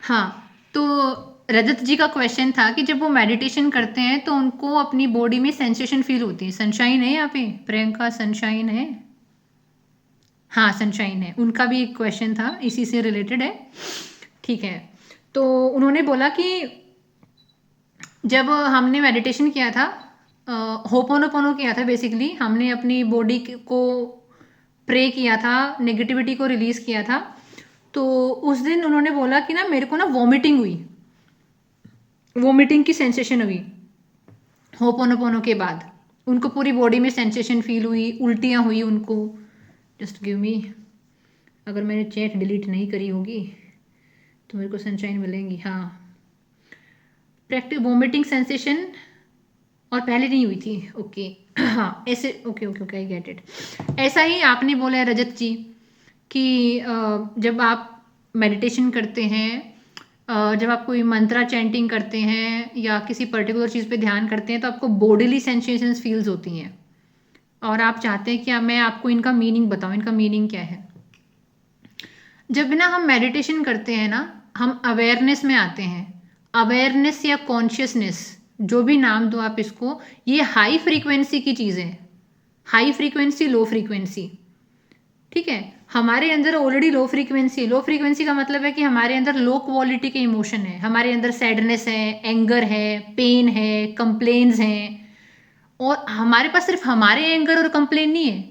हाँ, तो रजत जी का क्वेश्चन था कि जब वो मेडिटेशन करते हैं तो उनको अपनी बॉडी में सेंसेशन फील होती है। सनशाइन है यहाँ पे, प्रियंका सनशाइन है। हाँ सनशाइन है, उनका भी एक क्वेश्चन था, इसी से रिलेटेड है। ठीक है, तो उन्होंने बोला कि जब हमने मेडिटेशन किया था, होपोनोपोनो किया था, बेसिकली हमने अपनी बॉडी को प्रे किया था, नेगेटिविटी को रिलीज किया था। तो उस दिन उन्होंने बोला कि ना मेरे को ना वॉमिटिंग हुई, वॉमिटिंग की सेंसेशन हुई होपोनोपोनो के बाद। उनको पूरी बॉडी में सेंसेशन फील हुई, उल्टियाँ हुई उनको। जस्ट गिव मी, अगर मैंने चैट डिलीट नहीं करी होगी तो मेरे को सनशाइन मिलेंगी। हाँ, प्रैक्टिस वॉमिटिंग सेंसेशन और पहले नहीं हुई थी। ओके हाँ ऐसे, okay okay okay I get it. ऐसा ही आपने बोला है रजत जी कि जब आप मेडिटेशन करते हैं, जब आप कोई मंत्रा चैंटिंग करते हैं या किसी पर्टिकुलर चीज़ पे ध्यान करते हैं तो आपको बॉडीली सेंसेशंस फील्स होती हैं, और आप चाहते हैं कि मैं आपको इनका मीनिंग बताऊं। इनका मीनिंग क्या है? जब ना हम मेडिटेशन करते हैं ना, हम अवेयरनेस में आते हैं। अवेयरनेस या कॉन्शियसनेस, जो भी नाम दो आप इसको, ये हाई फ्रीक्वेंसी की चीज़ है। हाई फ्रीक्वेंसी, लो फ्रीक्वेंसी, ठीक है। हमारे अंदर ऑलरेडी लो फ्रीक्वेंसी है। लो फ्रीक्वेंसी का मतलब है कि हमारे अंदर लो क्वालिटी के इमोशन है, हमारे अंदर सैडनेस है, एंगर है, पेन है, कंप्लेन्स हैं। और हमारे पास सिर्फ हमारे एंगर और कंप्लेन नहीं है,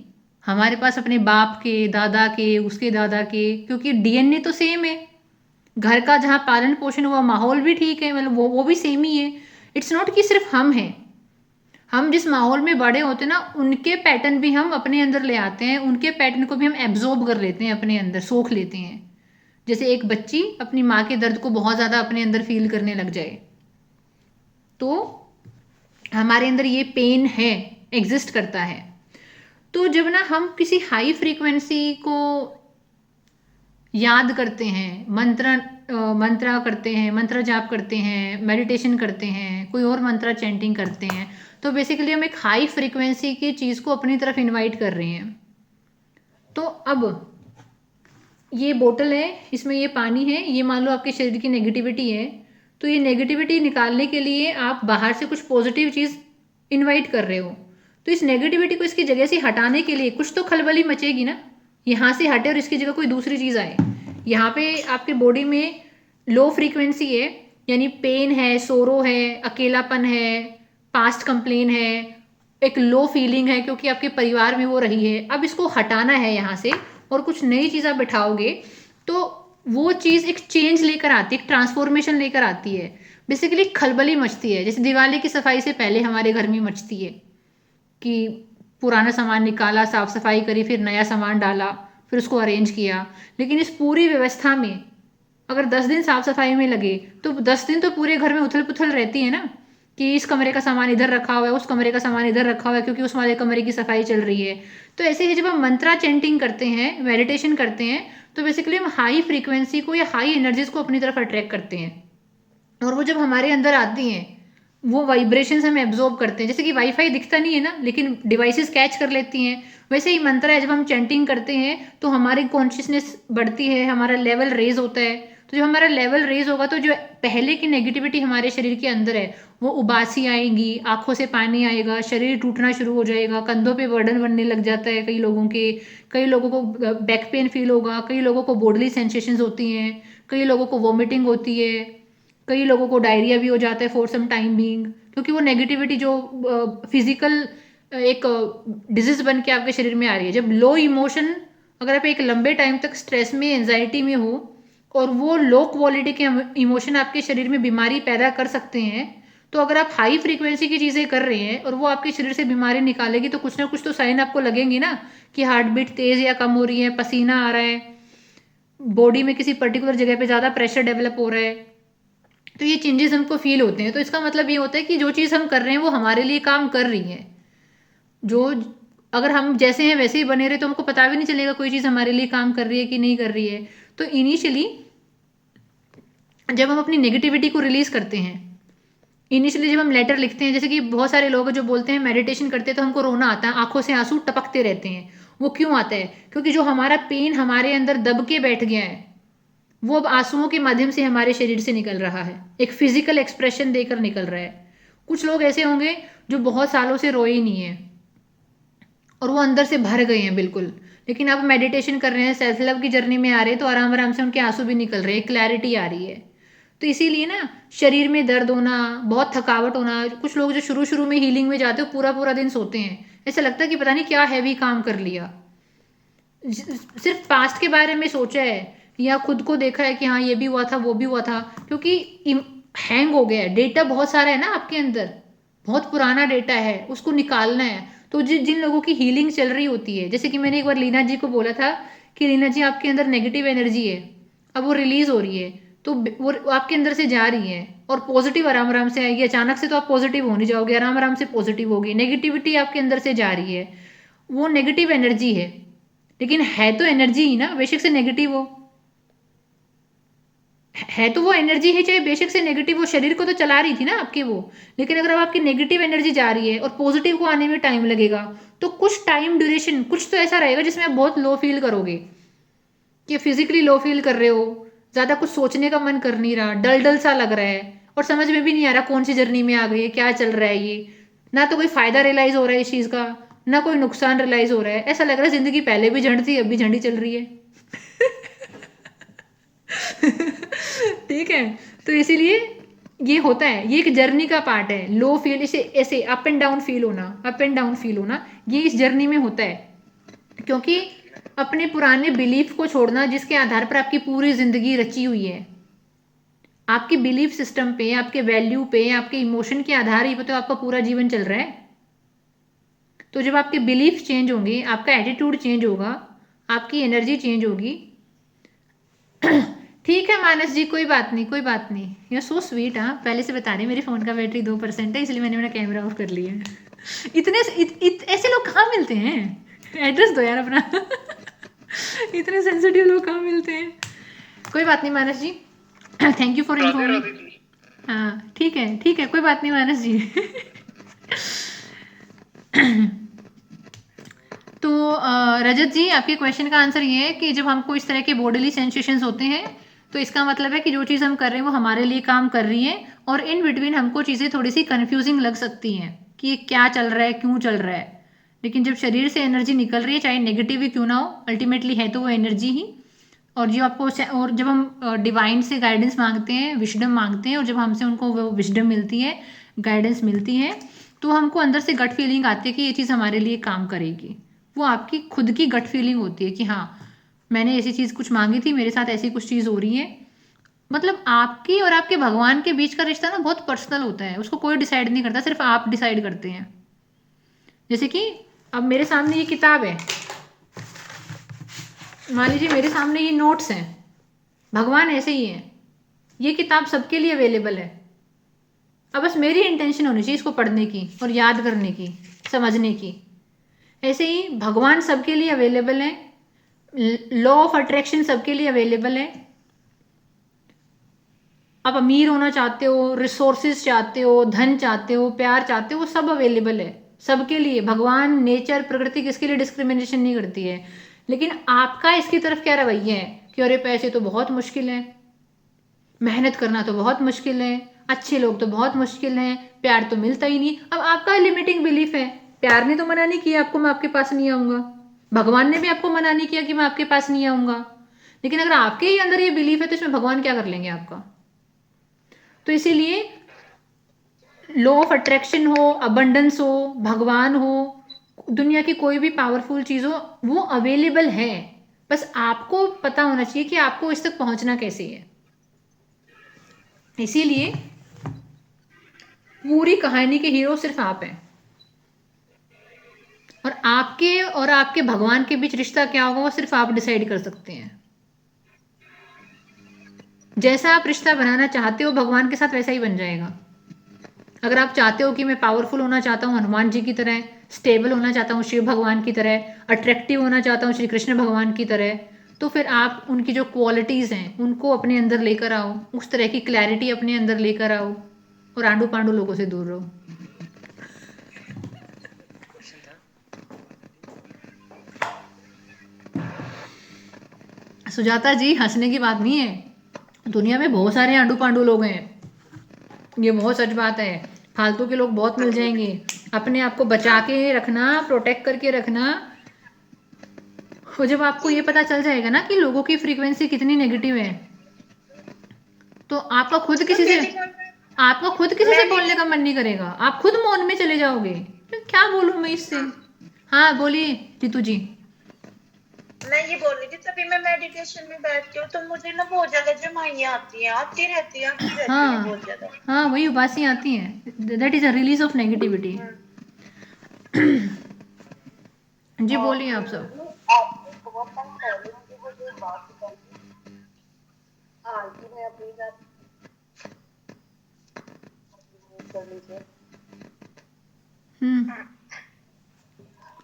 हमारे पास अपने बाप के, दादा के, उसके दादा के, क्योंकि डीएनए तो सेम है। घर का जहाँ पालन पोषण हुआ माहौल भी ठीक है, मतलब वो भी सेम ही है। इट्स नॉट कि सिर्फ हम हैं। हम जिस माहौल में बड़े होते हैं ना, उनके पैटर्न भी हम अपने अंदर ले आते हैं, उनके पैटर्न को भी हम एब्जॉर्ब कर लेते हैं, अपने अंदर सोख लेते हैं। जैसे एक बच्ची अपनी माँ के दर्द को बहुत ज़्यादा अपने अंदर फील करने लग जाए, तो हमारे अंदर ये पेन है, एग्जिस्ट करता है। तो जब ना हम किसी हाई फ्रीक्वेंसी को याद करते हैं, मंत्रा करते हैं, मंत्र जाप करते हैं, मेडिटेशन करते हैं, कोई और मंत्रा चैंटिंग करते हैं, तो बेसिकली हम एक हाई फ्रीक्वेंसी की चीज़ को अपनी तरफ इनवाइट कर रहे हैं। तो अब ये बोतल है, इसमें ये पानी है, ये मान लो आपके शरीर की नेगेटिविटी है। तो ये नेगेटिविटी निकालने के लिए आप बाहर से कुछ पॉजिटिव चीज़ इनवाइट कर रहे हो। तो इस नेगेटिविटी को इसकी जगह से हटाने के लिए कुछ तो खलबली मचेगी ना, यहाँ से हटे और इसकी जगह कोई दूसरी चीज़ आए। यहाँ पे आपके बॉडी में लो फ्रीक्वेंसी है, यानी पेन है, सोरो है, अकेलापन है, पास्ट कंप्लेन है, एक लो फीलिंग है क्योंकि आपके परिवार में वो रही है। अब इसको हटाना है यहाँ से और कुछ नई चीज़ आप बैठाओगे तो वो चीज़ एक चेंज लेकर आती है, एक ट्रांसफॉर्मेशन लेकर आती है। बेसिकली खलबली मचती है, जैसे दिवाली की सफाई से पहले हमारे घर में मचती है कि पुराना सामान निकाला, साफ सफाई करी, फिर नया सामान डाला, फिर उसको अरेंज किया। लेकिन इस पूरी व्यवस्था में अगर 10 दिन साफ सफाई में लगे तो 10 दिन तो पूरे घर में उथल पुथल रहती है ना, कि इस कमरे का सामान इधर रखा हुआ है, उस कमरे का सामान इधर रखा हुआ है, क्योंकि उस वाले कमरे की सफाई चल रही है। तो ऐसे ही जब हम मंत्रा चैंटिंग करते हैं, मेडिटेशन करते हैं, तो बेसिकली हम हाई फ्रीक्वेंसी को या हाई एनर्जीज को अपनी तरफ अट्रैक्ट करते हैं। और वो जब हमारे अंदर आती हैं, वो वाइब्रेशंस हम एब्जॉर्ब करते हैं। जैसे कि वाईफाई दिखता नहीं है ना, लेकिन डिवाइसेस कैच कर लेती हैं, वैसे ही मंत्र है, जब हम चैंटिंग करते हैं तो हमारी कॉन्शियसनेस बढ़ती है, हमारा लेवल रेज होता है। तो जब हमारा लेवल रेज होगा तो जो पहले की नेगेटिविटी हमारे शरीर के अंदर है वो उबासी आएंगी, आंखों से पानी आएगा, शरीर टूटना शुरू हो जाएगा, कंधों पे बर्डन बनने लग जाता है कई लोगों के। कई लोगों को बैक पेन फील होगा, कई लोगों को बॉडली सेंसेशंस होती हैं, कई लोगों को वॉमिटिंग होती है, कई लोगों को डायरिया भी हो जाता है फॉर सम टाइम बीइंग, क्योंकि वो नेगेटिविटी जो फिजिकल एक डिजीज बन के आपके शरीर में आ रही है। जब लो इमोशन, अगर आप एक लंबे टाइम तक स्ट्रेस में, एंजाइटी में हो और वो लो क्वालिटी के इमोशन आपके शरीर में बीमारी पैदा कर सकते हैं, तो अगर आप हाई फ्रीक्वेंसी की चीज़ें कर रहे हैं और वो आपके शरीर से बीमारी निकालेगी तो कुछ ना कुछ तो साइन आपको लगेंगी ना, कि हार्ट बीट तेज़ या कम हो रही है, पसीना आ रहा है, बॉडी में किसी पर्टिकुलर जगह पे ज़्यादा प्रेशर डेवलप हो रहा है। तो ये चेंजेस हमको फील होते हैं। तो इसका मतलब ये होता है कि जो चीज़ हम कर रहे हैं वो हमारे लिए काम कर रही है। जो अगर हम जैसे हैं वैसे ही बने रहे तो हमको पता भी नहीं चलेगा कोई चीज़ हमारे लिए काम कर रही है कि नहीं कर रही है। तो इनिशियली जब हम अपनी नेगेटिविटी को रिलीज़ करते हैं, इनिशियली जब हम लेटर लिखते हैं, जैसे कि बहुत सारे लोग जो बोलते हैं मेडिटेशन करते हैं तो हमको रोना आता है, आंखों से आंसू टपकते रहते हैं। वो क्यों आता है? क्योंकि जो हमारा पेन हमारे अंदर दब के बैठ गया है, वो अब आंसुओं के माध्यम से हमारे शरीर से निकल रहा है, एक फिजिकल एक्सप्रेशन देकर निकल रहा है। कुछ लोग ऐसे होंगे जो बहुत सालों से रोए ही नहीं है और वो अंदर से भर गए हैं बिल्कुल, लेकिन अब मेडिटेशन कर रहे हैं, सेल्फ लव की जर्नी में आ रहे हैं, तो आराम आराम से उनके आंसू भी निकल रहे हैं, क्लैरिटी आ रही है। तो इसीलिए ना, शरीर में दर्द होना, बहुत थकावट होना, कुछ लोग जो शुरू शुरू में हीलिंग में जाते हो पूरा पूरा दिन सोते हैं, ऐसा लगता है कि पता नहीं क्या हैवी काम कर लिया, सिर्फ पास्ट के बारे में सोचा है या खुद को देखा है कि हाँ ये भी हुआ था वो भी हुआ था, क्योंकि हैंग हो गया है, डेटा बहुत सारा है ना आपके अंदर, बहुत पुराना डेटा है, उसको निकालना है। तो जिन लोगों की हीलिंग चल रही होती है, जैसे कि मैंने एक बार लीना जी को बोला था कि लीना जी आपके अंदर नेगेटिव एनर्जी है, अब वो रिलीज हो रही है, तो वो आपके अंदर से जा रही है और पॉजिटिव आराम आराम से आएगी। अचानक से तो आप पॉजिटिव हो नहीं जाओगे, आराम आराम से पॉजिटिव होगी, नेगेटिविटी आपके अंदर से जा रही है, वो नेगेटिव एनर्जी है, लेकिन है तो एनर्जी ही ना, बेशक से नेगेटिव हो, है तो वो एनर्जी है, चाहे बेशक से नेगेटिव हो, शरीर को तो चला रही थी ना आपके वो। लेकिन अगर अब आपकी नेगेटिव एनर्जी जा रही है और पॉजिटिव को आने में टाइम लगेगा, तो कुछ टाइम ड्यूरेशन कुछ तो ऐसा रहेगा जिसमें आप बहुत लो फील करोगे, कि फिजिकली लो फील कर रहे हो, ज़्यादा कुछ सोचने का मन कर नहीं रहा, डल डल सा लग रहा है, और समझ में भी नहीं आ रहा कौन सी जर्नी में आ गई है, क्या चल रहा है ये, ना तो कोई फायदा रियलाइज हो रहा है इस चीज़ का, ना कोई नुकसान रियलाइज हो रहा है, ऐसा लग रहा है जिंदगी पहले भी झंड थी अब भी झंडी चल रही है। ठीक है, तो इसीलिए ये होता है, ये एक जर्नी का पार्ट है, लो फील, इसे ऐसे अप एंड डाउन फील होना, अप एंड डाउन फील होना, ये इस जर्नी में होता है। क्योंकि अपने पुराने बिलीफ को छोड़ना जिसके आधार पर आपकी पूरी जिंदगी रची हुई है, आपके बिलीफ सिस्टम पे, आपके वैल्यू पे, आपके इमोशन के आधार ही पे तो आपका पूरा जीवन चल रहा है। तो जब आपके बिलीफ चेंज होंगे, आपका एटीट्यूड चेंज होगा, आपकी एनर्जी चेंज होगी। ठीक है मानस जी, कोई बात नहीं, कोई बात नहीं, यू सो स्वीट। हाँ, पहले से बता रही, मेरे फ़ोन का बैटरी 2% है, इसलिए मैंने मेरा कैमरा ऑफ कर लिया है। ऐसे लोग कहाँ मिलते हैं, एड्रेस दो यार अपना। इतने सेंसिटिव लोग कहाँ मिलते हैं। कोई बात नहीं मानस जी, थैंक यू फॉर इन्फॉर्मिंग। हाँ ठीक है, कोई बात नहीं मानस जी। तो रजत जी, आपके क्वेश्चन का आंसर ये है कि जब हमको इस तरह के बॉडीली सेंसेशंस होते हैं, तो इसका मतलब है कि जो चीज़ हम कर रहे हैं वो हमारे लिए काम कर रही है, और इन बिटवीन हमको चीज़ें थोड़ी सी कन्फ्यूजिंग लग सकती हैं कि ये क्या चल रहा है, क्यों चल रहा है। लेकिन जब शरीर से एनर्जी निकल रही है, चाहे नेगेटिव ही क्यों ना हो, अल्टीमेटली है तो वो एनर्जी ही। और जो आपको, और जब हम डिवाइन से गाइडेंस मांगते हैं, विजडम मांगते हैं, और जब हमसे उनको वो विजडम मिलती है, गाइडेंस मिलती है, तो हमको अंदर से गट फीलिंग आती है कि ये चीज़ हमारे लिए काम करेगी। वो आपकी खुद की गट फीलिंग होती है कि हाँ, मैंने ऐसी चीज़ कुछ मांगी थी, मेरे साथ ऐसी कुछ चीज़ हो रही है। मतलब आपकी और आपके भगवान के बीच का रिश्ता ना बहुत पर्सनल होता है, उसको कोई डिसाइड नहीं करता, सिर्फ आप डिसाइड करते हैं। जैसे कि अब मेरे सामने ये किताब है, मान लीजिए मेरे सामने ये नोट्स हैं, भगवान ऐसे ही है, ये किताब सबके लिए अवेलेबल है। अब बस मेरी इंटेंशन होनी चाहिए इसको पढ़ने की और याद करने की, समझने की। ऐसे ही भगवान सबके लिए अवेलेबल है, लॉ ऑफ अट्रैक्शन सबके लिए अवेलेबल है। आप अमीर होना चाहते हो, रिसोर्सेज चाहते हो, धन चाहते हो, प्यार चाहते हो, वो सब अवेलेबल है सबके लिए। भगवान, नेचर, प्रकृति किसके लिए डिस्क्रिमिनेशन नहीं करती है। लेकिन आपका इसकी तरफ क्या रवैया है कि अरे पैसे तो बहुत मुश्किल है, मेहनत करना तो बहुत मुश्किल है, अच्छे लोग तो बहुत मुश्किल हैं, प्यार तो मिलता ही नहीं। अब आपका लिमिटिंग बिलीफ है, प्यार ने तो मना नहीं किया आपको मैं आपके पास नहीं आऊंगा, भगवान ने भी आपको मना नहीं किया कि मैं आपके पास नहीं आऊंगा। लेकिन अगर आपके ही अंदर ये बिलीफ है तो इसमें भगवान क्या कर लेंगे आपका। तो इसीलिए लॉ ऑफ अट्रैक्शन हो, अबंडेंस हो, भगवान हो, दुनिया की कोई भी पावरफुल चीज हो, वो अवेलेबल है। बस आपको पता होना चाहिए कि आपको इस तक पहुंचना कैसे है। इसीलिए पूरी कहानी के हीरो सिर्फ आप हैं, और आपके भगवान के बीच रिश्ता क्या होगा वो सिर्फ आप डिसाइड कर सकते हैं। जैसा आप रिश्ता बनाना चाहते हो भगवान के साथ, वैसा ही बन जाएगा। अगर आप चाहते हो कि मैं पावरफुल होना चाहता हूँ हनुमान जी की तरह, स्टेबल होना चाहता हूँ शिव भगवान की तरह, अट्रैक्टिव होना चाहता हूँ श्री कृष्ण भगवान की तरह, तो फिर आप उनकी जो क्वालिटीज़ हैं उनको अपने अंदर लेकर आओ, उस तरह की क्लैरिटी अपने अंदर लेकर आओ, और आंडू पांडू लोगों से दूर रहो। सुजाता जी, हंसने की बात नहीं है, दुनिया में बहुत सारे आंडू पांडू लोग हैं, ये बहुत सच बात है। फालतू के लोग बहुत मिल जाएंगे। अपने आप को बचा हाँ के रखना, प्रोटेक्ट करके रखना। और जब आपको जी ये जी। पता चल जाएगा ना कि लोगों की फ्रीक्वेंसी कितनी नेगेटिव है, तो तो आपका खुद किसी से मैं भी बोलने का मन नहीं करेगा, आप खुद मौन में चले जाओगे। तो क्या बोलूं मैं इससे। हाँ हाँ बोलिए जीतू जी। मैं ये बोल रही थी, तभी मैं मेडिटेशन में बैठती हूँ तो मुझे ना बहुत ज्यादा जमाइयाँ आती रहती हैं बहुत हाँ ज्यादा। हाँ, वही उबासी आती हैं, that is a release of negativity. हम्म। जी और बोलिए आप सब। नहीं, आपने बहुत टाइम पहले मुझे वो जो बात बताई थी, हाँ कि मैं अपनी साथ कर लीजिए। हम्म।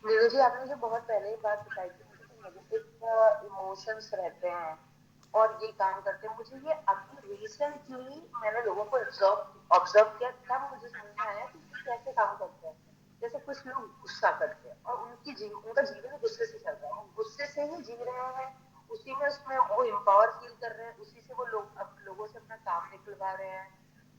नीरू जी, आपने जो बहुत पहले ही बात बताई थी मुझे कि नेगेटिव इमोशंस रहते हैं और ये काम करते हैं, मुझे ये अभी रिसेंटली मैंने लोगों को ऑब्जर्व किया, तब मुझे समझ में आया कि ये कैसे काम करते हैं। जैसे कुछ लोग गुस्सा करते हैं और उनका जीवन गुस्से से चल रहा है, वो गुस्से से ही जी रहे हैं, उसी में उसमें वो एम्पावर फील कर रहे हैं, उसी से वो लोगों से अपना काम निकलवा रहे हैं।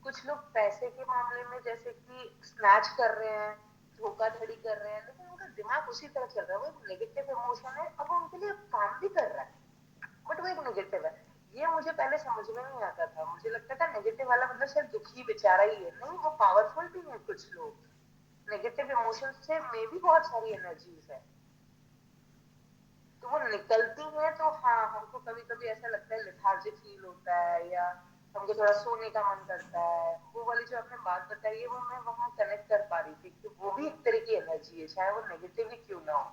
कुछ लोग पैसे के मामले में जैसे कि स्नैच कर रहे हैं, धोखाधड़ी कर रहे हैं, लेकिन उनका दिमाग उसी तरह चल रहा है, वो एक नेगेटिव इमोशन है और वो उनके लिए काम भी कर रहा है, बट वो एक नेगेटिव है। ये मुझे पहले समझ में नहीं आता था, मुझे लगता था नेगेटिव वाला मतलब सिर्फ दुखी बेचारा ही है, नहीं, वो पावरफुल भी है। कुछ लोग नेगेटिव इमोशन से में भी बहुत सारी एनर्जीज है, तो वो निकलती है तो हाँ, हमको कभी कभी ऐसा लगता है, लेथार्जिक फील होता है या हमको थोड़ा सोने का मन करता है। वो वाली जो आपने बात बताई है वो मैं वहां कनेक्ट कर पा रही थी कि वो भी एक तरह की एनर्जी है, चाहे वो नेगेटिव ही क्यों ना हो,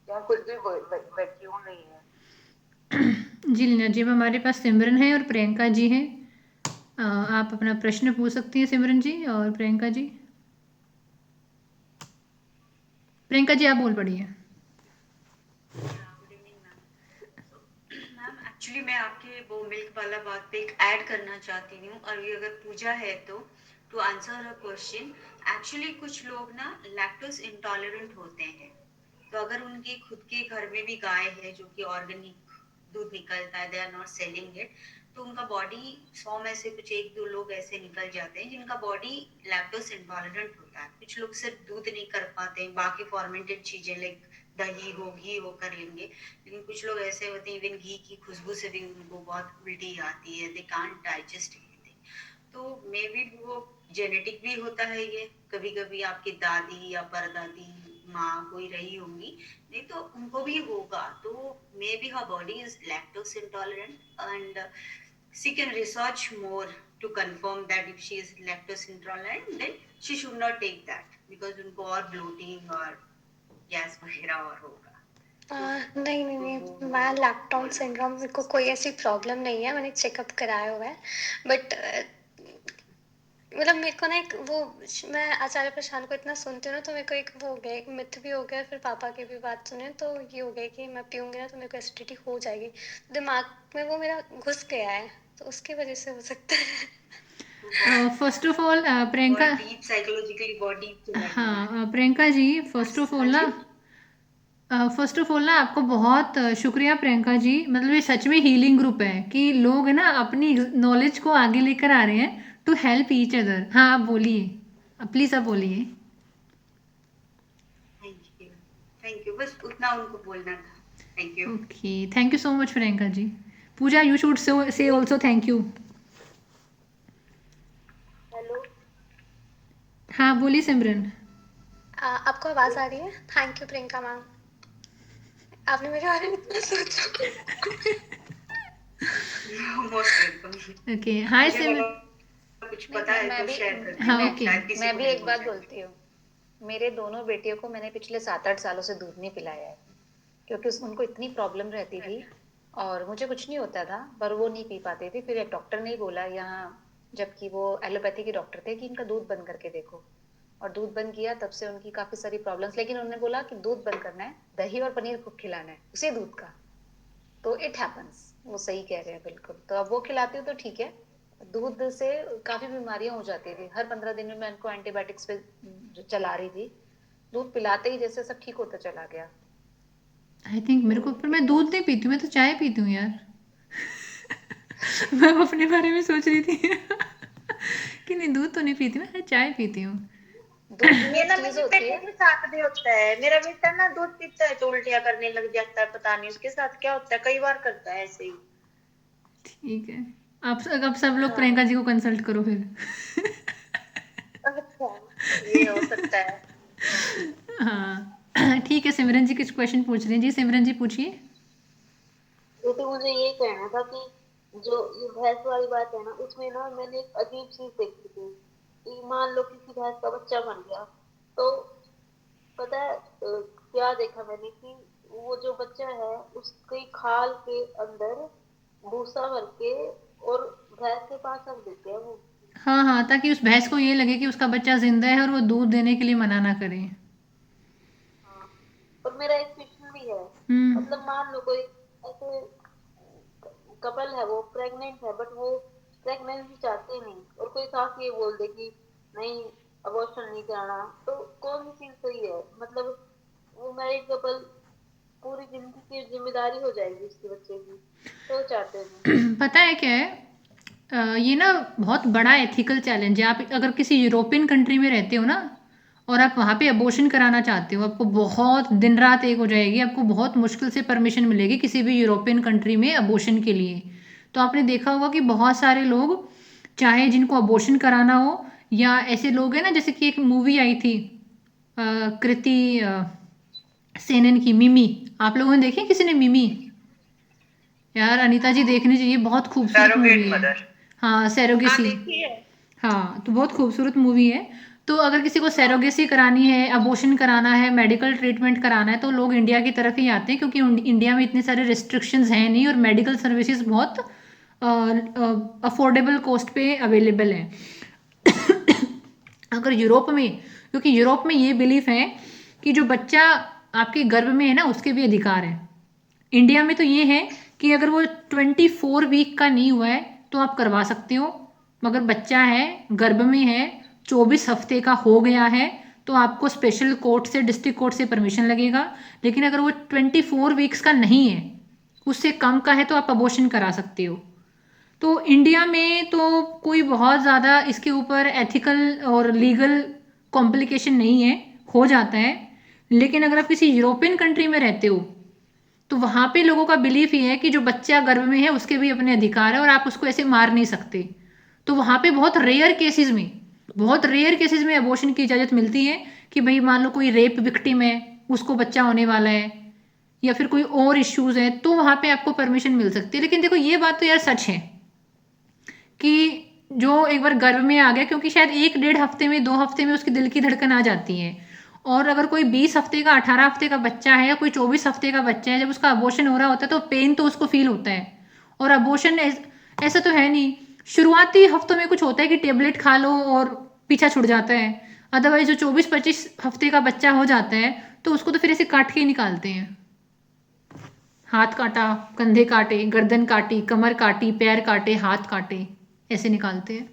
यहाँ कुछ भी वैक्यूम नहीं है। जी लीना जी, अब हमारे पास सिमरन है और प्रियंका जी हैं। आप अपना प्रश्न पूछ सकती हैं सिमरन जी और प्रियंका जी। प्रियंका जी आप बोल पड़िए। Good evening ma'am. So ma'am, actually मैं आपके वो मिल्क वाला बात पे एक ऐड करना चाहती हूँ, और ये अगर पूजा है तो to answer a question, actually कुछ लोग ना लैक्टोज इंटॉलरेंट होते हैं। तो अगर उनके खुद के घर में भी गाय है जो कि ऑर्गेनिक दूध निकलता है, they are not selling it, तो उनका बॉडी 100 में से कुछ एक दो लोग ऐसे निकल जाते हैं जिनका बॉडी लैक्टोज इंटॉलरेंट होता है। कुछ लोग सिर्फ दूध नहीं कर पाते हैं, बाकी फॉर्मेंटेड चीजें लाइक दही हो, घी हो कर लेंगे। लेकिन कुछ लोग ऐसे होते हैं, इवन घी की खुशबू से भी उनको बहुत उल्टी आती है, दे कांट डाइजेस्ट एनीथिंग। तो मे बी वो जेनेटिक भी होता है, ये कभी कभी आपकी दादी या परदादी माँ कोई रही होंगी, नहीं तो उनको भी होगा। तो may be her body is lactose intolerant, and she can research more to confirm that if she is lactose intolerant, then she should not take that, because उनको और bloating और गैस वगैरह और होगा। तो नहीं नहीं तो वो नहीं, मैं लैक्टाउन बोलना सिंड्रोम, मेरे को कोई ऐसी प्रॉब्लम नहीं है, मैंने चेकअप कराया हुआ है। बट मतलब मेरे को ना एक वो, मैं आचार्य प्रशांत को इतना सुनती हूँ ना, तो मेरे को एक वो हो गया, एक मिथ भी हो गया, फिर पापा की भी बात सुने तो ये हो गया कि मैं पीऊँगी ना तो मेरे को एसिडिटी हो जाएगी। दिमाग में वो मेरा घुस गया है, तो उसकी वजह से हो सकता है। First of all Priyanka. बहुत डीप साइकोलॉजिकली बहुत डीप चला गया है। हाँ प्रियंका जी, फर्स्ट ऑफ हाँ ऑल ना, जी। आपको बहुत शुक्रिया प्रियंका जी। मतलब ये सच में हीलिंग ग्रुप है कि लोग है ना अपनी नॉलेज को आगे लेकर आ रहे हैं टू हेल्प ईच अदर। हाँ आप बोलिए, प्लीज़ आप बोलिए। Thank you. थैंक यू, बस उतना उनको बोलना था। Thank you. Okay, thank you so much Priyanka ji. Pooja you should say एक ऑल्सो थैंक यू। हेलो। हाँ बोलिए सिमरन। आपको आवाज़ आ रही है? थैंक यू प्रियंका मैम, आपने मेरे बारे में इतना सोचा। Most welcome. ओके, हाय मुझे सिमरन। लगा कुछ नहीं पता है मैं तो भी शेयर करती हाँ हूँ, ओके। शायद किसी मैं को भी एक हेल्प हो बात जाए। बोलती हूँ। मेरे दोनों बेटियों को मैंने पिछले 7-8 सालों से दूध नहीं पिलाया है, क्योंकि उनको इतनी प्रॉब्लम रहती थी और मुझे कुछ नहीं होता था, पर वो नहीं पी पाती थी। फिर एक डॉक्टर ने ही बोला यहाँ, जबकि वो एलोपैथी के डॉक्टर थे, कि इनका दूध बंद करके देखो। और दूध बंद किया, तब से उनकी काफी सारी प्रॉब्लम्स, लेकिन उन्होंने बोला कि दूध बंद करना है, दही और पनीर खूब खिलाना है उसी दूध का। तो इट हैपन्स, वो सही कह रहे हैं बिल्कुल। तो अब वो खिलाती हूँ तो ठीक है। दूध से काफी बीमारियां हो जाती थी, हर 15 दिन में मैं उनको एंटीबायोटिक्स पे चला रही थी। दूध पिलाते ही जैसे सब ठीक होता चला गया। आई थिंक तो मेरे को, पर इट मैं दूध वर्क्स। नहीं पीती हूँ, मैं तो चाय पीती हूँ यार। मैं अपने बारे में सोच रही थी कि नहीं, दूध तो नहीं पीती मैं, चाय पीती हूँ। दूध में ये एक ना चीज मेरे होती बेटे है, के साथ भी होता है। मेरा बेटा ना दूध पीता है तो उल्टियां करने लग जाता है, पता नहीं उसके साथ क्या होता है, कई बार करता है ऐसे ही। ठीक है, आप अब सब लोग हाँ। प्रियंका जी को कंसल्ट करो फिर। अच्छा, ये हो सकता है। हाँ ठीक है, सिमरन जी कुछ क्वेश्चन पूछ रही हैं। जी सिमरन जी पूछिए। तो मुझे ये कहना था कि जो ये भैंस वाली बात है ना, उसमें ना मैंने एक अजीब चीज देखी थी कि मान लो किसी भैंस का बच्चा बन गया, तो पता है क्या देखा मैंने कि वो जो बच्चा है उसकी खाल के अंदर भूसा भर के और भैंस के पास रख देते हैं वो। हाँ हाँ, ताकि उस भैंस को ये लगे कि उसका बच्चा जिंदा है और वो दूध देने के लिए मना ना करे। हाँ। और मेरा एक क्वेश्चन भी है, हम्म। मतलब मान लो कोई ऐसे कपल है, वो प्रेग्नेंट है बट वो प्रेगनेंसी चाहते नहीं, और कोई साफ ये बोल दे कि नहीं अबॉर्शन नहीं कराना, तो कौन सी चीज सही है? मतलब वो मैरिड कपल पूरी जिंदगी की जिम्मेदारी हो जाएगी उसके बच्चे की, तो चाहते नहीं। पता है क्या है, ये ना बहुत बड़ा एथिकल चैलेंज है। आप अगर किसी यूरोपियन कंट्री में रहते हो ना, और आप वहाँ पे अबॉर्शन कराना चाहते हो, आपको बहुत दिन रात एक हो जाएगी, आपको बहुत मुश्किल से परमिशन मिलेगी किसी भी यूरोपियन कंट्री में अबॉर्शन के लिए। तो आपने देखा होगा कि बहुत सारे लोग, चाहे जिनको अबॉर्शन कराना हो, या ऐसे लोग हैं ना, जैसे कि एक मूवी आई थी कृति सेनन की, मिमी। आप लोगों ने देखी है किसी ने मिमी? यार अनीता जी देखनी चाहिए, बहुत खूबसूरत मूवी सैरोगेट है। मदर। हाँ, हाँ सैरोगेसी। देखी है। हाँ, तो बहुत खूबसूरत मूवी है। तो अगर किसी को सैरोगेसी करानी है, अबॉर्शन कराना है, मेडिकल ट्रीटमेंट कराना है, तो लोग इंडिया की तरफ ही आते हैं, क्योंकि इंडिया में इतने सारे रिस्ट्रिक्शंस हैं नहीं, और मेडिकल सर्विसेज बहुत अफोर्डेबल कॉस्ट पे अवेलेबल हैं। अगर यूरोप में, क्योंकि यूरोप में ये बिलीफ है कि जो बच्चा आपके गर्भ में है ना, उसके भी अधिकार है। इंडिया में तो ये है कि अगर वो 24 वीक का नहीं हुआ है तो आप करवा सकते हो, मगर बच्चा है, गर्भ में है, 24 हफ्ते का हो गया है, तो आपको स्पेशल कोर्ट से, डिस्ट्रिक्ट कोर्ट से परमिशन लगेगा। लेकिन अगर वो 24 वीक्स का नहीं है, उससे कम का है, तो आप अबॉर्शन करा सकते हो। तो इंडिया में तो कोई बहुत ज़्यादा इसके ऊपर एथिकल और लीगल कॉम्प्लिकेशन नहीं है, हो जाता है। लेकिन अगर आप किसी यूरोपियन कंट्री में रहते हो, तो वहाँ पे लोगों का बिलीफ ये है कि जो बच्चा गर्भ में है उसके भी अपने अधिकार है, और आप उसको ऐसे मार नहीं सकते। तो वहाँ पे बहुत रेयर केसेस में अबॉर्शन की इजाज़त मिलती है, कि भाई मान लो कोई रेप विक्टिम है, उसको बच्चा होने वाला है, या फिर कोई और इश्यूज है, तो वहाँ पे आपको परमिशन मिल सकती है। लेकिन देखो, ये बात तो यार सच है कि जो एक बार गर्भ में आ गया, क्योंकि शायद 1 डेढ़ हफ्ते में, 2 हफ्ते में उसकी दिल की धड़कन आ जाती है। और अगर कोई 20 हफ्ते का, 18 हफ्ते का बच्चा है, या कोई 24 हफ्ते का बच्चा है, जब उसका अबॉर्शन हो रहा होता है तो पेन तो उसको फील होता है। और अबॉर्शन ऐसा तो है नहीं, शुरुआती हफ्तों में कुछ होता है कि टेबलेट खा लो और पीछा छुट जाता है। अदरवाइज जो 24-25 हफ्ते का बच्चा हो जाता है, तो उसको तो फिर ऐसे काट के ही निकालते हैं। हाथ काटा, कंधे काटे, गर्दन काटी, कमर काटी, पैर काटे, हाथ काटे, ऐसे निकालते हैं।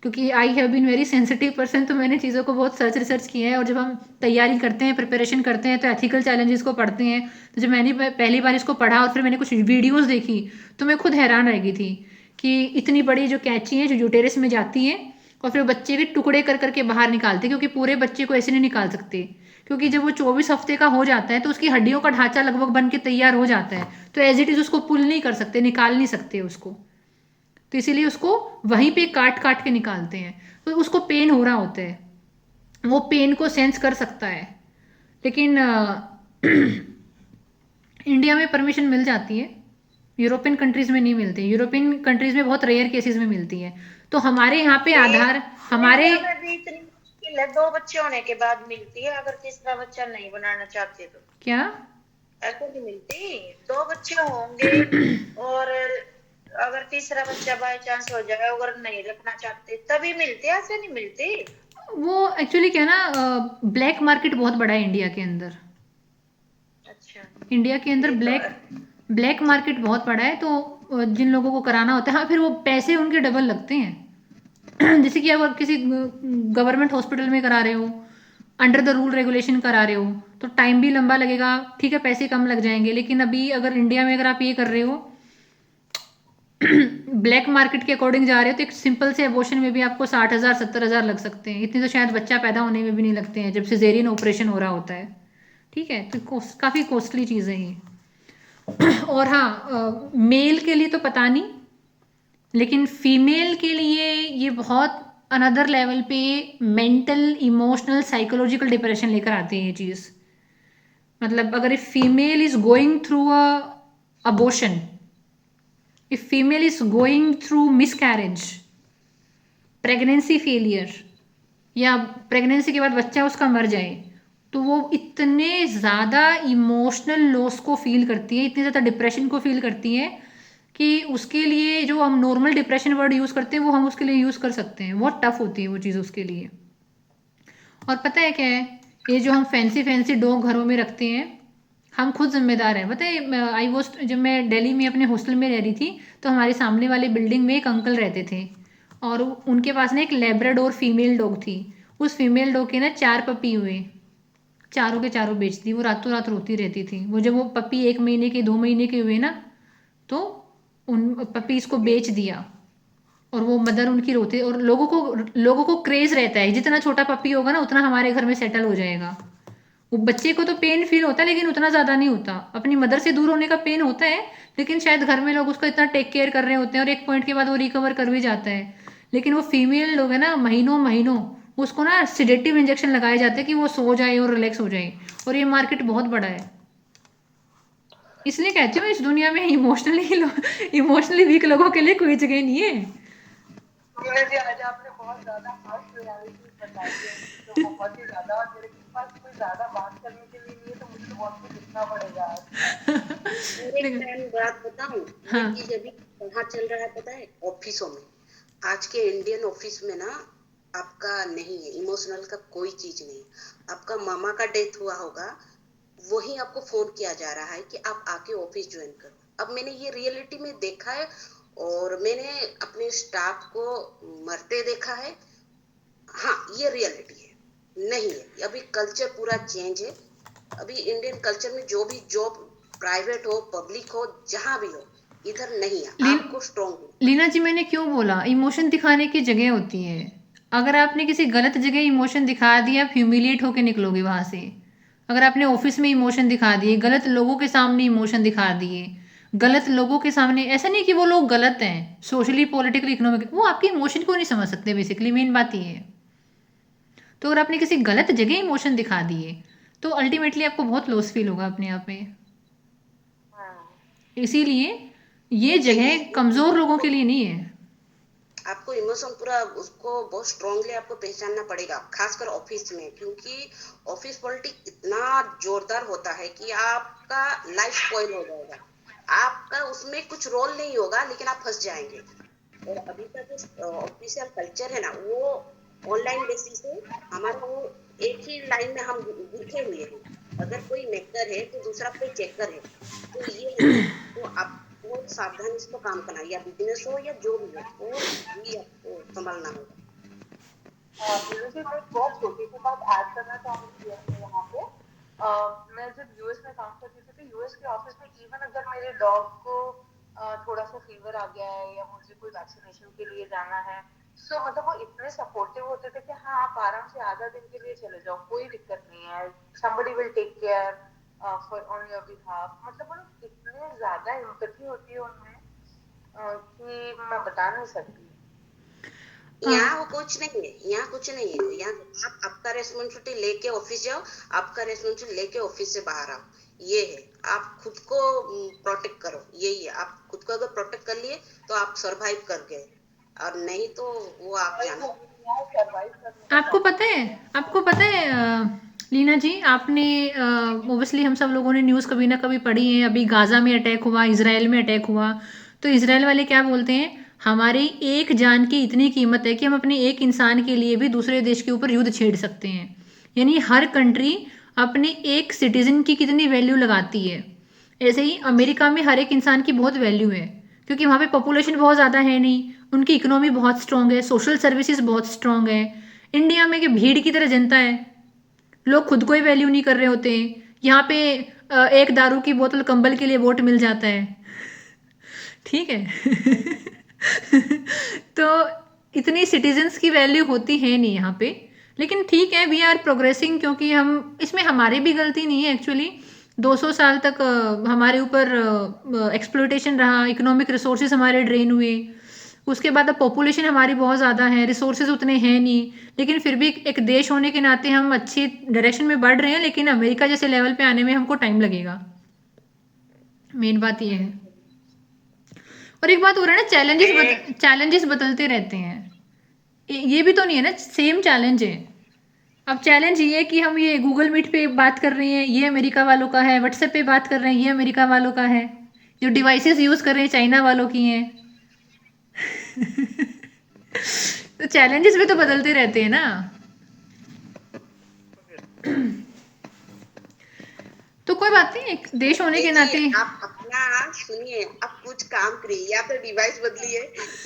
क्योंकि I have been very sensitive person, तो मैंने चीज़ों को बहुत सर्च रिसर्च किया है। और जब हम तैयारी करते हैं, प्रिपरेशन करते हैं, तो एथिकल चैलेंजेस को पढ़ते हैं। तो जब मैंने पहली बार इसको पढ़ा और फिर मैंने कुछ वीडियोज़ देखी, तो मैं खुद हैरान रह गई थी कि इतनी बड़ी जो कैंची है, जो यूटेरस में जाती है, और फिर बच्चे के टुकड़े कर करके बाहर निकालते, क्योंकि पूरे बच्चे को ऐसे नहीं निकाल सकते। क्योंकि जब वो 24 हफ्ते का हो जाता है, तो उसकी हड्डियों का ढांचा लगभग बन के तैयार हो जाता है, तो एज इट इज़ उसको पुल नहीं कर सकते, निकाल नहीं सकते उसको। तो इसीलिए उसको वहीं पे काट काट के निकालते हैं। तो उसको पेन हो रहा होता है, वो पेन को सेंस कर सकता है। लेकिन इंडिया में परमिशन मिल जाती है, यूरोपियन कंट्रीज़ में नहीं मिलती। यूरोपियन कंट्रीज़ में बहुत रेयर केसेस में मिलती है। तो हमारे यहाँ पे आधार, हमारे इंडिया में भी इतनी मुश्किल है, 2 बच्चे होने के बाद मिलती है, अगर तीसरा बच्चा नहीं बनाना चाहते तो। क्या, ऐसे नहीं मिलती, 2 बच्चे होंगे और अगर तीसरा बच्चा बाय चांस हो जाए, अगर नहीं रखना चाहते तभी मिलती है, ऐसे नहीं मिलती। वो एक्चुअली क्या ना, ब्लैक मार्केट बहुत बड़ा है इंडिया के अंदर। अच्छा। इंडिया के अंदर ये तो ब्लैक है। ब्लैक मार्केट बहुत बड़ा है। तो जिन लोगों को कराना होता है, हाँ, फिर वो पैसे उनके डबल लगते हैं। जैसे कि अगर किसी गवर्नमेंट हॉस्पिटल में करा रहे हो, अंडर द रूल रेगुलेशन करा रहे हो, तो टाइम भी लंबा लगेगा, ठीक है, पैसे कम लग जाएंगे। लेकिन अभी अगर इंडिया में अगर आप ये कर रहे हो, ब्लैक मार्केट के अकॉर्डिंग जा रहे हो तो एक सिंपल से एबॉर्शन में भी आपको 60,000 70,000 लग सकते हैं। इतने तो शायद बच्चा पैदा होने में भी नहीं लगते हैं जब सिजेरियन ऑपरेशन हो रहा होता है। ठीक है, तो काफ़ी कॉस्टली चीज़ है ये। और हाँ, मेल के लिए तो पता नहीं, लेकिन फीमेल के लिए ये बहुत अनदर लेवल पे मेंटल इमोशनल साइकोलॉजिकल डिप्रेशन लेकर आती है ये चीज़। मतलब अगर if female is going through a abortion, if female is going through miscarriage, pregnancy failure, या प्रेगनेंसी के बाद बच्चा उसका मर जाए, तो वो इतने ज़्यादा इमोशनल लॉस को फील करती है, इतने ज़्यादा डिप्रेशन को फील करती है कि उसके लिए जो हम नॉर्मल डिप्रेशन वर्ड यूज़ करते हैं वो हम उसके लिए यूज़ कर सकते हैं। बहुत टफ होती है वो चीज़ उसके लिए। और पता है क्या है, ये जो हम फैंसी फैंसी डॉग घरों में रखते हैं, हम खुद जिम्मेदार हैं। पता है, आई वॉज जब मैं दिल्ली में अपने हॉस्टल में रह रही थी तो हमारे सामने वाले बिल्डिंग में एक अंकल रहते थे और उनके पास ना एक लेब्राडोर फीमेल डॉग थी। उस फीमेल डॉग के ना 4 पपी हुए, चारों के चारों बेच दी। वो रातों रात रोती रहती थी। वो जब वो पपी 1 महीने के 2 महीने के हुए ना, तो उन पपीज़ को बेच दिया। और वो मदर उनकी रोती, और लोगों को क्रेज़ रहता है जितना छोटा पपी होगा ना उतना हमारे घर में सेटल हो जाएगा। वो बच्चे को तो पेन फील होता है लेकिन उतना ज़्यादा नहीं होता। अपनी मदर से दूर होने का पेन होता है, लेकिन शायद घर में लोग उसको इतना टेक केयर कर रहे होते हैं और एक पॉइंट के बाद वो रिकवर कर भी जाता है। लेकिन वो फीमेल लोग है ना, महीनों महीनों उसको ना सिडेटिव इंजेक्शन लगाए जाते हैं कि वो सो जाए और रिलैक्स हो जाए। और ये मार्केट बहुत बड़ा है। इसलिए कहती हूँ इस दुनिया में इमोशनली वीक लोगों के लिए कोई जगह नहीं है। मीना जी, आज आपने बहुत ज्यादा हार्श रियलिटीज बताई है, तो बहुत ही ज्यादा, और मेरे पास कोई ज्यादा बात करने के लिए नहीं है, तो मुझे तो बहुत कुछ लिखना पड़ेगा आज। और एक मैं बात बताऊं, ये हाँ। चीज अभी कहाँ चल रहा है पता है? ऑफिसों में। आज के इंडियन ऑफिस में ना आपका नहीं है, इमोशनल का कोई चीज नहीं। आपका मामा का डेथ हुआ होगा, वही आपको फोन किया जा रहा है कि आप आके ऑफिस ज्वाइन करो। अब मैंने ये रियलिटी में देखा है और मैंने अपने स्टाफ को मरते देखा है। हाँ, ये रियलिटी है। नहीं है, अभी कल्चर पूरा चेंज है। अभी इंडियन कल्चर में जो भी जॉब, प्राइवेट हो पब्लिक हो जहां भी हो, इधर नहीं है। लीन आपको स्ट्रॉन्ग हो। लीना जी, मैंने क्यों बोला इमोशन दिखाने की जगह होती है। अगर आपने किसी गलत जगह इमोशन दिखा दिया, आप ह्यूमिलिएट होके निकलोगे वहां से। अगर आपने ऑफिस में इमोशन दिखा दिए, गलत लोगों के सामने इमोशन दिखा दिए, गलत लोगों के सामने, ऐसा नहीं कि वो लोग गलत हैं, सोशली पॉलिटिकली इकोनॉमिक, वो आपके इमोशन को नहीं समझ सकते। बेसिकली मेन बात ये है। तो अगर आपने किसी गलत जगह इमोशन दिखा दिए तो अल्टीमेटली आपको बहुत लॉस फील होगा अपने आप में। इसीलिए ये जगह कमजोर लोगों के लिए नहीं है। आपको इमोशन पूरा उसको बहुत स्ट्रांगली आपको पहचानना पड़ेगा, खासकर ऑफिस में, क्योंकि ऑफिस पॉलिटिक्स इतना जोरदार होता है कि आपका लाइफ स्पॉइल हो जाएगा। आपका उसमें कुछ रोल नहीं होगा लेकिन आप फंस जाएंगे। और अभी का जो ऑफिशियल कल्चर है ना, वो ऑनलाइन बेसिस है। हमारा वो एक ही लाइन में हम लिखे हुए हैं। अगर कोई मेकर है तो दूसरा कोई चेकर है, तो ये नहीं है। तो आपको सावधानी से काम करना, या बिजनेस हो या जो भी हो, वो भी आपको संभालना होगा। मीनू जी, मैं एक बहुत छोटी सी बात ऐड करना चाहूंगी यहाँ पे। मैं जब यूएस में काम करती थी तो यूएस के ऑफिस में इवन अगर मेरे डॉग को थोड़ा सा फीवर आ गया है या मुझे कोई वैक्सीनेशन के लिए जाना है, सो मतलब वो इतने सपोर्टिव होते थे कि हाँ, आप आराम से आधा दिन के लिए चले जाओ, कोई दिक्कत नहीं है, somebody will take care for on your behalf। मतलब वो लोग इतने ज्यादा एम्पैथी होती है उनमें कि मैं बता नहीं सकती। यहाँ वो कुछ नहीं है, यहाँ कुछ नहीं है। यहाँ आप आपका रेस्पॉन्सिबिलिटी लेके ऑफिस जाओ, आपका रेस्पॉन्सिबिलिटी लेके ऑफिस से बाहर आओ। ये है, आप खुद को प्रोटेक्ट करो, यही है। आप खुद को अगर प्रोटेक्ट कर लिए तो आप सरवाइव कर गए, और नहीं तो वो आप जानो। सर्वाइव करने आपको पता है लीना जी, आपने ओबियसली हम सब लोगों ने न्यूज़ कभी ना कभी पढ़ी है। अभी गाज़ा में अटैक हुआ, इसराइल में अटैक हुआ, तो इसराइल वाले क्या बोलते हैं, हमारी एक जान की इतनी कीमत है कि हम अपने एक इंसान के लिए भी दूसरे देश के ऊपर युद्ध छेड़ सकते हैं। यानी हर कंट्री अपने एक सिटीजन की कितनी वैल्यू लगाती है। ऐसे ही अमेरिका में हर एक इंसान की बहुत वैल्यू है, क्योंकि वहाँ पे पॉपुलेशन बहुत ज़्यादा है नहीं, उनकी इकोनॉमी बहुत स्ट्रांग है, सोशल सर्विसेज बहुत स्ट्रांग है। इंडिया में कि भीड़ की तरह जनता है, लोग खुद को ही वैल्यू नहीं कर रहे होते हैं। यहाँ पे एक दारू की बोतल कंबल के लिए वोट मिल जाता है। ठीक है। तो इतनी सिटीजन्स की वैल्यू होती है नहीं यहाँ पे, लेकिन ठीक है, वी आर प्रोग्रेसिंग, क्योंकि हम इसमें हमारी भी गलती नहीं है एक्चुअली। 200 साल तक हमारे ऊपर एक्सप्लोइटेशन रहा, इकोनॉमिक रिसोर्सेज हमारे ड्रेन हुए, उसके बाद अब पॉपुलेशन हमारी बहुत ज़्यादा है, रिसोर्सेज उतने हैं नहीं, लेकिन फिर भी एक देश होने के नाते हम अच्छी डायरेक्शन में बढ़ रहे हैं, लेकिन अमेरिका जैसे लेवल पे आने में हमको टाइम लगेगा। मेन बात ये है। और एक बात हो रहा है ना, चैलेंजेस बदलते रहते हैं। ये भी तो नहीं है ना सेम चैलेंज है। अब चैलेंज ये है कि हम ये गूगल मीट पे बात कर रहे हैं, ये अमेरिका वालों का है, व्हाट्सएप पे बात कर रहे हैं, ये अमेरिका वालों का है, जो डिवाइसेस यूज़ कर रहे हैं चाइना वालों की हैं। तो चैलेंजेस भी तो बदलते रहते हैं ना। तो कोई बात नहीं, एक देश होने के नाते। देखिए, आप अपना सुनिए, आप कुछ काम करिए, या तो डिवाइस बदलिए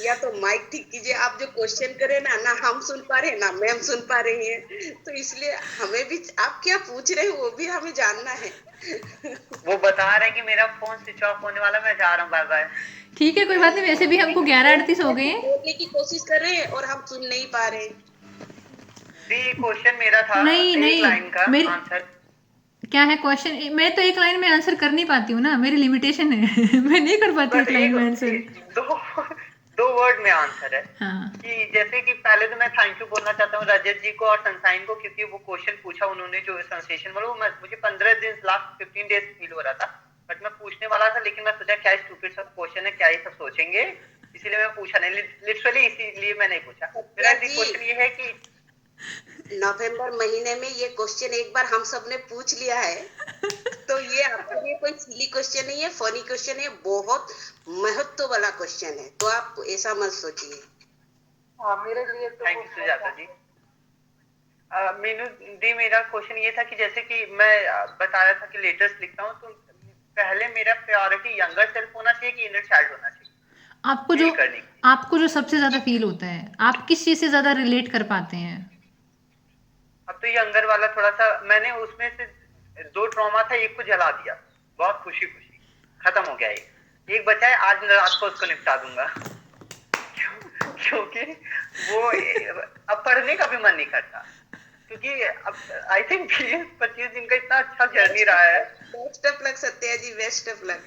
या तो माइक ठीक कीजिए। आप जो क्वेश्चन करे ना ना हम सुन पा रहे हैं ना मैम सुन पा रही हैं, तो इसलिए हमें भी आप क्या पूछ रहे हो वो भी हमें जानना है। वो बता रहे हैं कि मेरा फोन स्विच ऑफ होने वाला, मैं जा रहा हूँ, बाय बाय। ठीक है, कोई बात नहीं, वैसे भी हमको 11:38 हो गए हैं। बोलने की कोशिश कर रहे हैं और हम सुन नहीं पा रहे हैं। जी, क्वेश्चन मेरा था नहीं एक नहीं, लाइन का मेरी आंसर। क्या है क्वेश्चन? मैं तो एक लाइन में आंसर कर नहीं पाती हूँ ना, मेरी लिमिटेशन है। मैं नहीं कर पाती एक लाइन में आंसर। दो वर्ड में आंसर है। हाँ कि जैसे कि पहले तो मैं थैंक यू बोलना चाहता हूँ रजत जी को और सनसाइन को, क्योंकि वो क्वेश्चन पूछा उन्होंने जो सेंसेशन वाला, वो मुझे 15 दिन लास्ट 15 डेज फील हो रहा था, बट मैं पूछने वाला था, लेकिन मैं सोचा क्या स्टूपिड सब क्वेश्चन है, क्या ये सब सोचेंगे, इसीलिए मैं पूछा नहीं, लिटरली इसीलिए मैं नहीं पूछा। मेरा क्वेश्चन ये है कि नवंबर महीने में ये क्वेश्चन एक बार हम सब ने पूछ लिया है, तो ये आपके लिए कोई सिली क्वेश्चन नहीं है, फनी क्वेश्चन है, बहुत महत्व वाला क्वेश्चन है, तो आप ऐसा मत सोचिए। हाँ, मेरे लिए तो थैंक यू सुजाता जी। मीनू दी, मेरा क्वेश्चन ये था कि जैसे कि मैं बताया था कि लेटर्स लिखता हूँ, तो पहले मेरा प्रायोरिटी यंगर सेल्फ होना चाहिए कि इनर चाइल्ड होना चाहिए? आपको जो सबसे ज्यादा फील होता है, आप किस चीज से ज्यादा रिलेट कर पाते हैं? अब तो यंगर वाला थोड़ा सा, मैंने उसमें से 2 ट्रॉमा था, एक को जला दिया, बहुत खुशी खुशी खत्म हो गया, एक बचा है, आज मैं रात को उसको निपटा दूंगा। क्योंकि वो अब पढ़ने का भी मन नहीं करता, क्योंकि अब आई थिंक 20-25 दिन का इतना अच्छा जर्नी रहा है। Best of luck Satya ji, best of luck.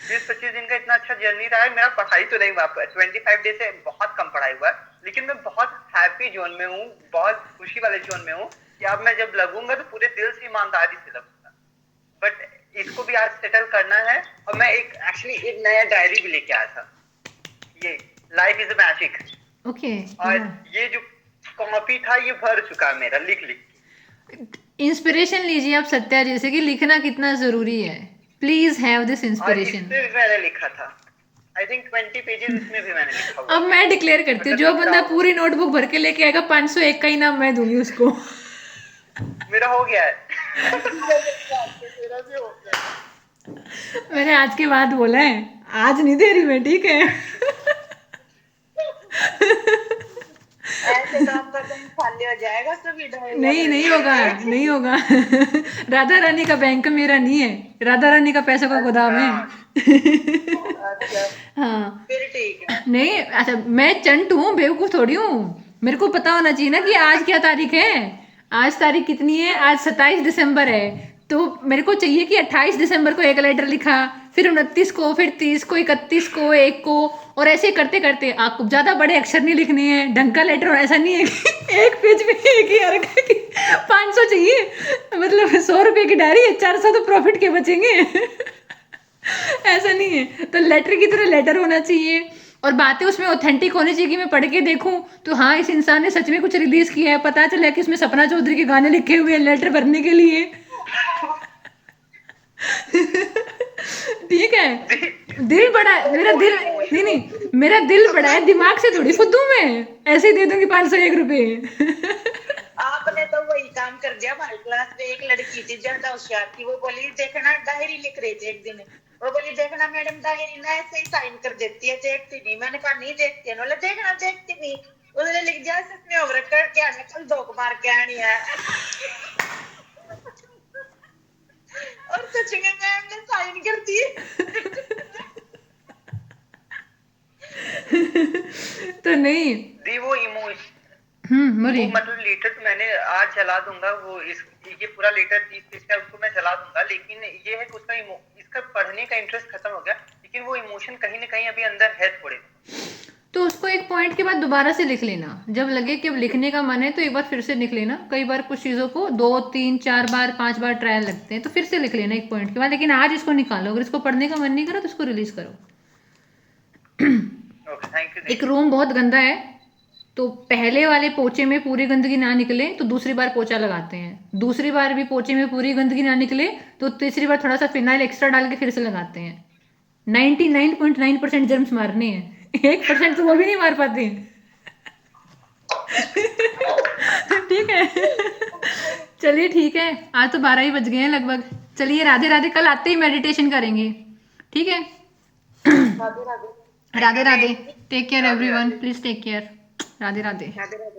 20-25 दिन का इतना अच्छा जर्नी रहा है। मेरा पढ़ाई तो नहीं हुआ, 25 डे से बहुत कम पढ़ाई हुआ है, लेकिन मैं बहुत हैप्पी जोन में हूँ, बहुत खुशी वाले जोन में हूँ कि अब मैं जब लगूंगा तो पूरे दिल से ईमानदारी से लगूंगा। बट इसको भी आज सेटल करना है, और मैं एक्चुअली एक नया डायरी भी लेके आया था, ये life is a magic. Okay. और ये जो कॉपी था ये भर चुका है मेरा, लिख इंस्पिरेशन लीजिए आप सत्या जी से कि लिखना कितना जरूरी है। Please have this inspiration. इसमें भी मैंने लिखा था, आई थिंक 20 पेजेस इसमें भी मैंने लिखा हुआ। अब मैं डिक्लेयर करती हूँ, जो बंदा पूरी नोटबुक भर के लेके आएगा 501 का इनाम मैं दूंगी उसको। मेरा हो गया है। मेरा भी हो गया। मैंने आज के बाद बोला है, आज नहीं दे रही मैं, ठीक है? ऐसे तो आपका कहीं खाली हो जाएगा सभी डायरी। नहीं होगा, नहीं होगा। राधा रानी का बैंक मेरा नहीं है, राधा रानी का पैसों का गोदाम है। अच्छा, हाँ फिर ठीक है। नहीं, अच्छा मैं चंट हूँ, बेवकूफ थोड़ी हूँ, मेरे को पता होना चाहिए ना कि आज क्या तारीख है। आज तारीख कितनी है? आज 27 दिसंबर है, तो मेरे को चाहिए कि 28 दिसंबर को एक लेटर लिखा, फिर 29 को, फिर 30 को, 31 को, 1 को, और ऐसे करते करते आपको ज़्यादा बड़े अक्षर नहीं लिखने हैं, ढंग का लेटर, और ऐसा नहीं है कि एक पेज में एक ही हरकत की 500 चाहिए, मतलब 100 रुपये की डायरी है, 400 तो प्रॉफिट के बचेंगे। ऐसा नहीं है, तो लेटर की तरह लेटर होना चाहिए, और बातें उसमें ऑथेंटिक होनी चाहिए कि मैं पढ़ के देखूं तो हाँ इस इंसान ने सच में कुछ रिलीज किया है, पता चला कि इसमें सपना चौधरी के गाने लिखे हुए हैं लेटर भरने के लिए। ठीक है, दिल बड़ा है मेरा, दिल नहीं मेरा दिल बड़ा है, दिमाग से थोड़ी फुद्दू मैं, ऐसे ही दे दूंगी 501 रुपए। आपने तो वही काम कर दिया। हमारी क्लास में एक लड़की थी ज्यादा होशियार थी, वो बोली देखना, डायरी लिख रही थी एक दिन, वो बोली देखना मैडम डायरी ना ऐसे ही साइन कर देती है, देखती नहीं। मैंने कहा नहीं देखती है, बोले देखना देखती नहीं, उसने लिख दिया सच ओवर कर के आने, कल धोख मार के आनी है। और सच में मैम ने साइन कर दी। तो नहीं। दी वो इमोशन, वो बोलिए। मतलब लीटर मैंने आज जला दूंगा, वो इस ये पूरा लीटर 30 पेज का उसको मैं जला दूंगा, लेकिन ये है कि उसका इसका पढ़ने का इंटरेस्ट खत्म हो गया, लेकिन वो इमोशन कहीं ना कहीं अभी अंदर है थोड़े। तो उसको एक पॉइंट के बाद दोबारा से लिख लेना, जब लगे कि अब लिखने का मन है तो एक बार फिर से लिख लेना। कई बार कुछ चीज़ों को 2 3 4 बार 5 बार ट्रायल लगते हैं, तो फिर से लिख लेना एक पॉइंट के बाद, लेकिन आज इसको निकालो। अगर इसको पढ़ने का मन नहीं करा तो इसको रिलीज करो। Okay, thank you. एक रूम बहुत गंदा है, तो पहले वाले पोचे में पूरी गंदगी ना निकले तो दूसरी बार पोचा लगाते हैं, दूसरी बार भी पोचे में पूरी गंदगी ना निकले तो तीसरी बार थोड़ा सा फिनाइल एक्स्ट्रा डाल के फिर से लगाते हैं। 99.9% जर्म्स मारने हैं, 1% तो वो भी नहीं मार पाते। ठीक है। चलिए ठीक है, आज तो 12 ही बज गए हैं लगभग। चलिए राधे राधे, कल आते ही मेडिटेशन करेंगे, ठीक है। Radhe Radhe. Radhe Radhe, take care everyone, please take care. Radhe Radhe. Radhe Radhe.